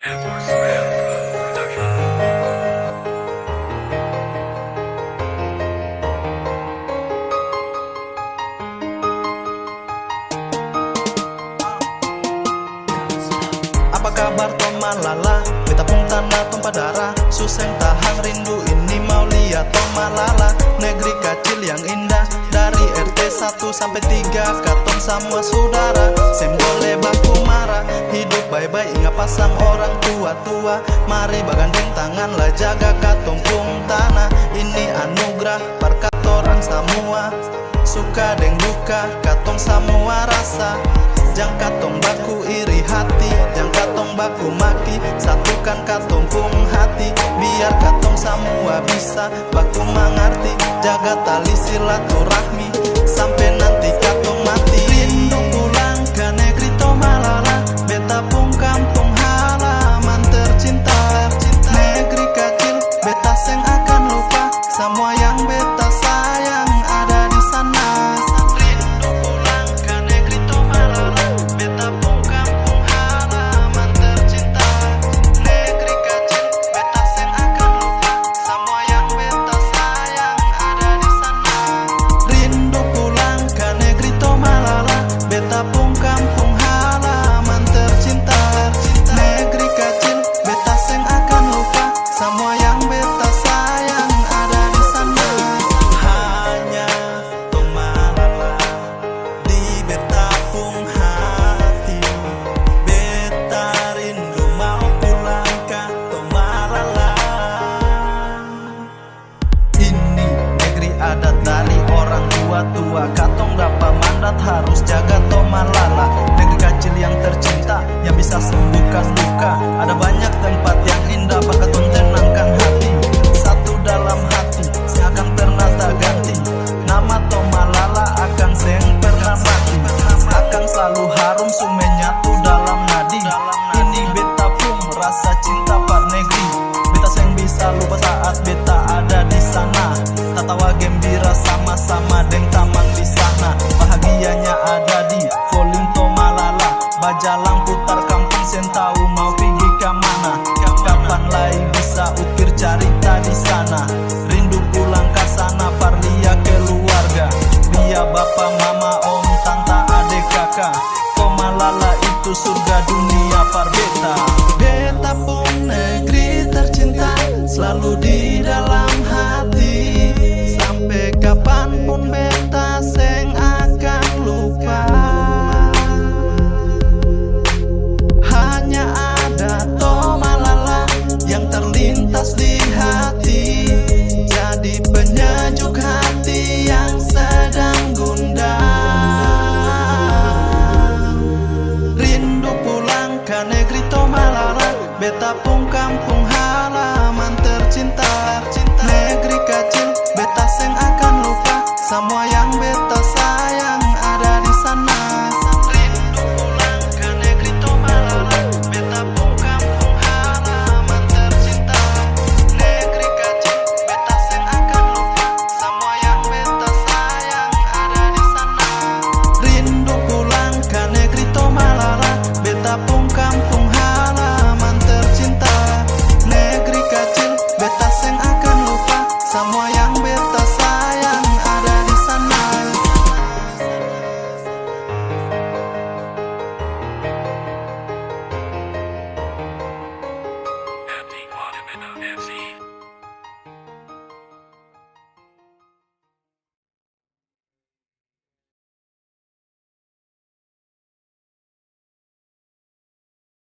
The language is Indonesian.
Apa kabar Tom Malala? Beta pun tanda tumpah darah, suseng tahan rindu ini mau lihat Tom Malala. Negeri kecil yang indah, dari RT 1 sampai 3 katong semua saudara. Sem boleh baku marah, hidup bye-bye ingat pasang orang tua-tua. Mari bagandeng tangan lah jaga katong pung tanah. Ini anugerah berkat orang semua, suka deng duka katong semua rasa. Jang katong baku iri hati, jang katong baku maki, satukan katong pung hati, biar katong semua bisa baku mengerti. Jaga tali silaturahmi sampai nanti katong mati. Rindu pulang ke negeri Tom Malala, beta pung kampung halaman tercinta. Negeri kecil beta seng akan lupa, semua yang beta sayang ada di sana. Rindu pulang ke negeri Tom Malala, beta pung kampung halaman tercinta. Negeri kecil beta seng akan lupa, semua yang beta sayang ada di sana. Rindu pulang ke negeri Tom Malala, beta pung kampung halaman tercinta. Negeri kecil beta seng akan lupa, semua yang beta sayang ada di sana. Hanya Tom Malala di beta pung hati, beta rindu mau pulang ke Tom Malala. Ini negeri adat dari orang tua-tua, katong dapat mandat harus jaga Tom Malala. Negeri kecil yang tercinta, yang bisa sembuhkan duka. Ada banyak tempat yang indah bakatong tenangkan hati. Satu dalam hati, saya akan pernah tak ganti. Nama Tom Malala akan seng pernah mati, akan selalu harum sumenyatu dalam nadi. Ini beta pun rasa cinta par negeri, beta seng bisa lupa saat beta ada di sana. Tatawa gembira sama-sama deng tamang di sana. Bahagianya ada di Voling Tom Malala, bajalang putar kampung sen tahu mau pergi ke mana. Kapan lagi bisa ukir cerita di sana. Rindu pulang ke sana par lia keluarga, dia bapak mama om tante adek kakak. Tom Malala itu surga dunia par beta. Beta pun negeri tercinta, selalu di dalam hati. Sampai kapanpun beta seng akan lupa. Hanya ada Tom Malala yang terlintas di hati, jadi penyejuk hati yang sedang gundah. Rindu pulang ke negeri Tom Malala, beta pung kampung halaman tercinta. Negeri kecil beta seng akan lupa, semua yang beta sayang